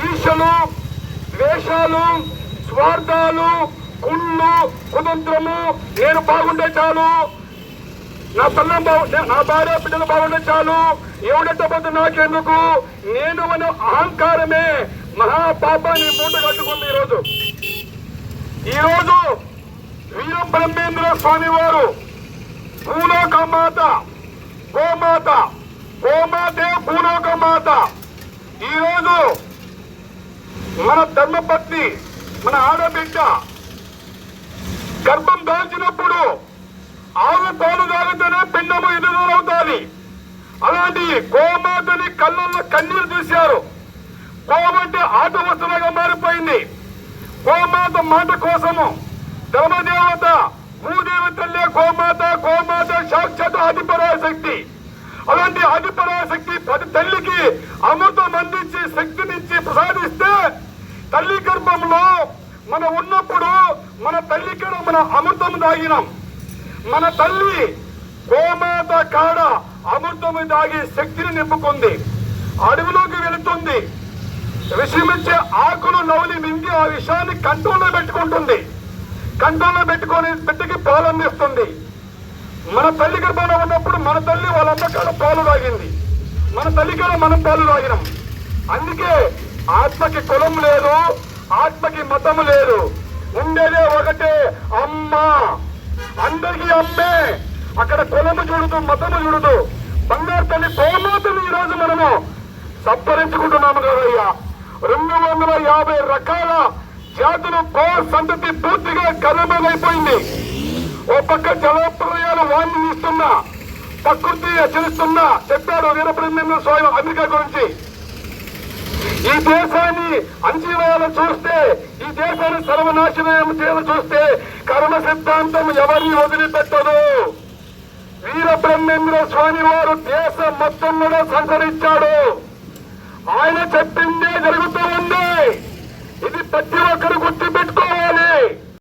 ఈర్షలు, ద్వేషాలు, స్వార్థాలు, కుళ్ళు, కుతంత్రము, నేను బాగుండే చాలు, నా నా భార్య బిడ్డలు బాగుండే చాలు, ఎవడంటే పోతే నాకెందుకు, నేను అనే అహంకారమే మహాపాపాన్ని మూట కట్టుకుంది. ఈరోజు వీర బ్రహ్మేంద్ర స్వామి వారు భూలోక మాత, గోమాత, గోమాతే భూలోక మాత. ఈరోజు మన ధర్మపత్ని, మన ఆడబిడ్డ గర్భం దాల్చినప్పుడు ఆవు పాలు తాగితేనే పిండము ఎదురవుతుంది. అలాంటి గోమాతని కళ్ళల్లో కన్నీరు చూశారు. గోమంటే ఆట వస్తువుగా మారిపోయింది. గోమాత మాట కోసము ధర్మదేవత భూదేవతల్లే గోమాత, గోమాత సాక్షాత్ ఆదిపరాశక్తి. అలాంటి ఆదిపరాశక్తి ప్రతి తల్లికి అమృతం అందించి శక్తినిచ్చి ప్రసాదిస్తే, తల్లి గర్భంలో మనం ఉన్నప్పుడు మన తల్లికి మన అమృతం తాగినాం. మన తల్లి గోమాత కాడ అమృతం తాగి శక్తిని నింపుకుంది. అడవిలోకి వెళుతుంది, విషమిచ్చే ఆకులు నవలి మింగి ఆ విషయాన్ని కంట్రోల్లో పెట్టుకుంటుంది. కంట్రోల్లో పెట్టుకొని బిడ్డకి పాలు అందిస్తుంది. మన తల్లి గర్భంలో ఉన్నప్పుడు మన తల్లి వాళ్ళ అమ్మ కాడ పాలు తాగింది, మన తల్లి కాడ మనం పాలు తాగినాం. అందుకే ఆత్మకి కులం లేదు, ఆత్మకి మతము లేదు, ఉండేదే ఒకటే అమ్మ. అందరికీ అమ్మే. అక్కడ కులము చూడదు, మతము చూడదు. బంగారు తల్లి గోమాతను ఈరోజు మనము సంపరించుకుంటున్నాము కదయ్యా. 250 రకాల జాతులు గో సంతతి పూర్తిగా కనుమరుగైపోయింది. ఓ పక్క జలప్రలయాలు వాణ్ణి ఇస్తున్నా, ప్రకృతి హెచ్చరిస్తున్నా. చెప్పాడు వీరబ్రహ్మేంద్ర స్వామి అమెరికా గురించి. ఈ దేశాన్ని అంచివేయాలని చూస్తే, ఈ దేశాన్ని సర్వనాశనం చేయాలని చూస్తే కర్మ సిద్ధాంతం ఎవరిని వదిలిపెట్టదు. వీరబ్రహ్మేంద్ర స్వామి వారు దేశం మొత్తం కూడా సంచరించాడు. ఆయన చెప్పిందే జరుగుతూ ఉంది. ఇది ప్రతి ఒక్కరు గుర్తుపెట్టి